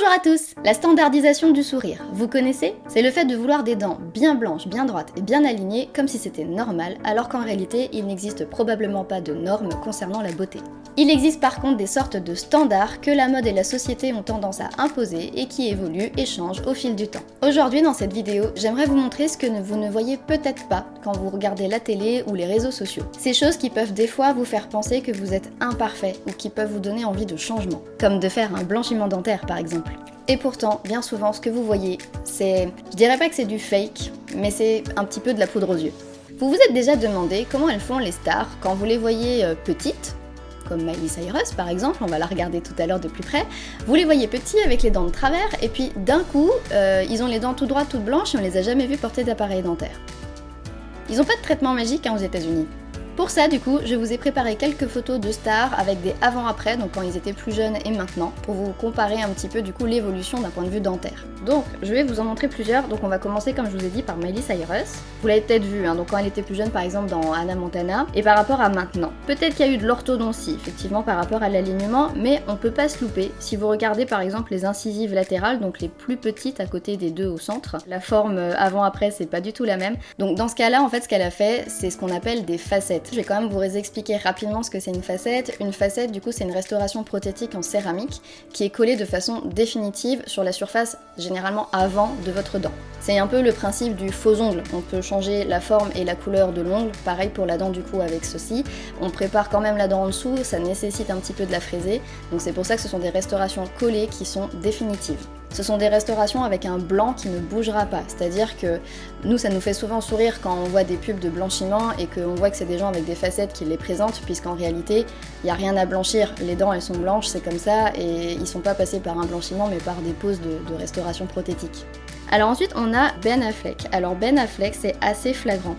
Bonjour à tous! La standardisation du sourire, vous connaissez? C'est le fait de vouloir des dents bien blanches, bien droites et bien alignées comme si c'était normal, alors qu'en réalité, il n'existe probablement pas de normes concernant la beauté. Il existe par contre des sortes de standards que la mode et la société ont tendance à imposer et qui évoluent et changent au fil du temps. Aujourd'hui, dans cette vidéo, j'aimerais vous montrer ce que vous ne voyez peut-être pas quand vous regardez la télé ou les réseaux sociaux. Ces choses qui peuvent des fois vous faire penser que vous êtes imparfait ou qui peuvent vous donner envie de changement, comme de faire un blanchiment dentaire par exemple. Et pourtant, bien souvent, ce que vous voyez, c'est... Je dirais pas que c'est du fake, mais c'est un petit peu de la poudre aux yeux. Vous vous êtes déjà demandé comment elles font les stars quand vous les voyez petites, comme Miley Cyrus par exemple, on va la regarder tout à l'heure de plus près. Vous les voyez petits avec les dents de travers, et puis d'un coup, ils ont les dents tout droites, toutes blanches, et on les a jamais vus porter d'appareil dentaire. Ils ont pas de traitement magique aux États-Unis. Pour ça, du coup, je vous ai préparé quelques photos de stars avec des avant-après, donc quand ils étaient plus jeunes et maintenant, pour vous comparer un petit peu du coup l'évolution d'un point de vue dentaire. Donc, je vais vous en montrer plusieurs. Donc on va commencer, comme je vous ai dit, par Miley Cyrus. Vous l'avez peut-être vu, donc quand elle était plus jeune, par exemple dans Hannah Montana, et par rapport à maintenant. Peut-être qu'il y a eu de l'orthodontie, effectivement, par rapport à l'alignement, mais on peut pas se louper. Si vous regardez par exemple les incisives latérales, donc les plus petites à côté des deux au centre, la forme avant-après, c'est pas du tout la même. Donc dans ce cas-là, en fait, ce qu'elle a fait, c'est ce qu'on appelle des facettes. Je vais quand même vous expliquer rapidement ce que c'est une facette. Une facette, du coup, c'est une restauration prothétique en céramique qui est collée de façon définitive sur la surface généralement avant de votre dent. C'est un peu le principe du faux ongle. On peut changer la forme et la couleur de l'ongle, pareil pour la dent du coup avec ceci. On prépare quand même la dent en dessous, ça nécessite un petit peu de la fraiser. Donc c'est pour ça que ce sont des restaurations collées qui sont définitives. Ce sont des restaurations avec un blanc qui ne bougera pas, c'est-à-dire que nous ça nous fait souvent sourire quand on voit des pubs de blanchiment et qu'on voit que c'est des gens avec des facettes qui les présentent, puisqu'en réalité il n'y a rien à blanchir, les dents elles sont blanches, c'est comme ça, et ils sont pas passés par un blanchiment mais par des poses de restauration prothétique. Alors ensuite on a Ben Affleck. Alors Ben Affleck c'est assez flagrant.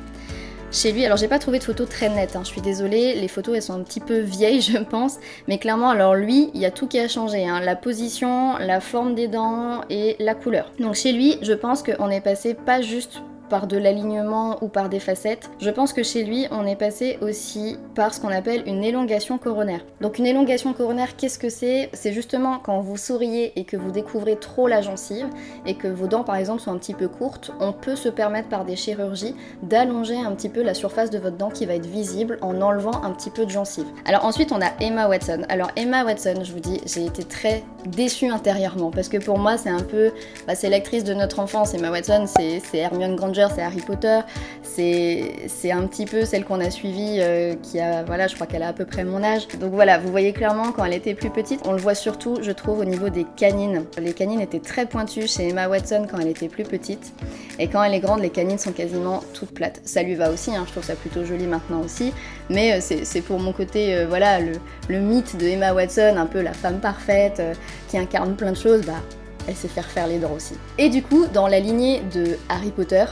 Chez lui, alors j'ai pas trouvé de photos très nettes, je suis désolée, les photos elles sont un petit peu vieilles je pense, mais clairement alors lui, il y a tout qui a changé, la position, la forme des dents et la couleur. Donc chez lui, je pense qu'on est passé pas juste par de l'alignement ou par des facettes. Je pense que chez lui, on est passé aussi par ce qu'on appelle une élongation coronaire. Donc une élongation coronaire, qu'est-ce que c'est? C'est justement quand vous souriez et que vous découvrez trop la gencive et que vos dents par exemple sont un petit peu courtes, on peut se permettre par des chirurgies d'allonger un petit peu la surface de votre dent qui va être visible en enlevant un petit peu de gencive. Alors ensuite on a Emma Watson. Alors Emma Watson, je vous dis, j'ai été très déçue intérieurement parce que pour moi c'est un peu, c'est l'actrice de notre enfance. Emma Watson, c'est Hermione Granger, c'est Harry Potter, c'est un petit peu celle qu'on a suivie qui a, voilà, je crois qu'elle a à peu près mon âge. Donc voilà, vous voyez clairement quand elle était plus petite, on le voit surtout, je trouve, au niveau des canines. Les canines étaient très pointues chez Emma Watson quand elle était plus petite, et quand elle est grande, les canines sont quasiment toutes plates. Ça lui va aussi, je trouve ça plutôt joli maintenant aussi, mais c'est pour mon côté, voilà, le mythe de Emma Watson, un peu la femme parfaite, qui incarne plein de choses, elle sait faire les dents aussi. Et du coup, dans la lignée de Harry Potter,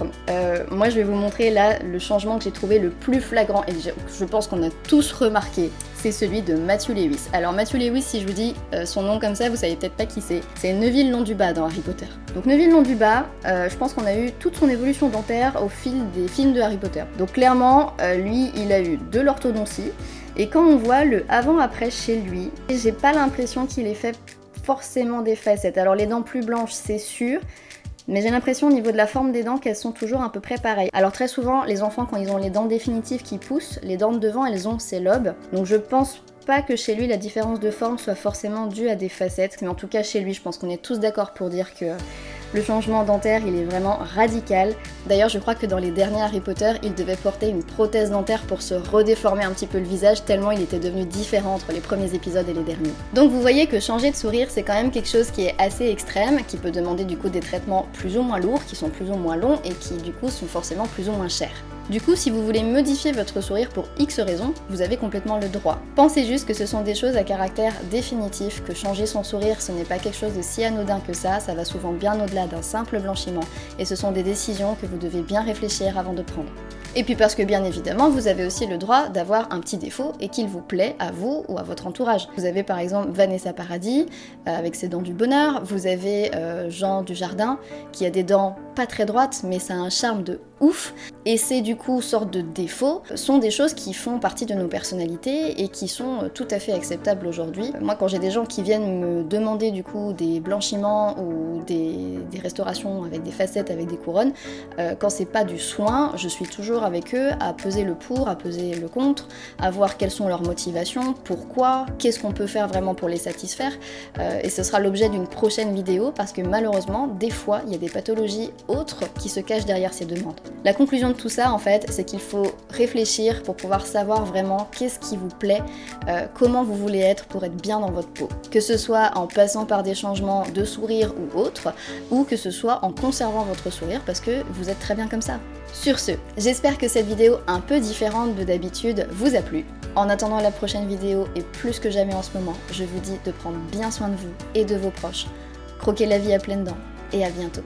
moi je vais vous montrer là le changement que j'ai trouvé le plus flagrant, et je pense qu'on a tous remarqué, c'est celui de Matthew Lewis. Alors Matthew Lewis, si je vous dis son nom comme ça, vous savez peut-être pas qui c'est. C'est Neville Londubat dans Harry Potter. Donc Neville Londubat, je pense qu'on a eu toute son évolution dentaire au fil des films de Harry Potter. Donc clairement, lui, il a eu de l'orthodontie, et quand on voit le avant-après chez lui, j'ai pas l'impression qu'il ait fait forcément des facettes. Alors les dents plus blanches c'est sûr, mais j'ai l'impression au niveau de la forme des dents qu'elles sont toujours à peu près pareilles. Alors très souvent les enfants quand ils ont les dents définitives qui poussent, les dents de devant elles ont ces lobes, donc je pense pas que chez lui la différence de forme soit forcément due à des facettes, mais en tout cas chez lui je pense qu'on est tous d'accord pour dire que le changement dentaire, il est vraiment radical. D'ailleurs, je crois que dans les derniers Harry Potter, il devait porter une prothèse dentaire pour se redéformer un petit peu le visage, tellement il était devenu différent entre les premiers épisodes et les derniers. Donc vous voyez que changer de sourire, c'est quand même quelque chose qui est assez extrême, qui peut demander du coup des traitements plus ou moins lourds, qui sont plus ou moins longs et qui du coup sont forcément plus ou moins chers. Du coup, si vous voulez modifier votre sourire pour X raisons, vous avez complètement le droit. Pensez juste que ce sont des choses à caractère définitif, que changer son sourire, ce n'est pas quelque chose de si anodin que ça va souvent bien au-delà d'un simple blanchiment, et ce sont des décisions que vous devez bien réfléchir avant de prendre. Et puis parce que bien évidemment, vous avez aussi le droit d'avoir un petit défaut et qu'il vous plaît à vous ou à votre entourage. Vous avez par exemple Vanessa Paradis, avec ses dents du bonheur, vous avez Jean Dujardin, qui a des dents pas très droites, mais ça a un charme de ouf, et ces du coup sortes de défauts sont des choses qui font partie de nos personnalités et qui sont tout à fait acceptables aujourd'hui. Moi quand j'ai des gens qui viennent me demander du coup des blanchiments ou des restaurations avec des facettes, avec des couronnes, quand c'est pas du soin, je suis toujours avec eux à peser le pour, à peser le contre, à voir quelles sont leurs motivations, pourquoi, qu'est-ce qu'on peut faire vraiment pour les satisfaire, et ce sera l'objet d'une prochaine vidéo parce que malheureusement, des fois, il y a des pathologies autres qui se cachent derrière ces demandes. La conclusion de tout ça, en fait, c'est qu'il faut réfléchir pour pouvoir savoir vraiment qu'est-ce qui vous plaît, comment vous voulez être pour être bien dans votre peau. Que ce soit en passant par des changements de sourire ou autres, ou que ce soit en conservant votre sourire parce que vous êtes très bien comme ça. Sur ce, j'espère que cette vidéo un peu différente de d'habitude vous a plu. En attendant la prochaine vidéo, et plus que jamais en ce moment, je vous dis de prendre bien soin de vous et de vos proches. Croquez la vie à pleines dents, et à bientôt.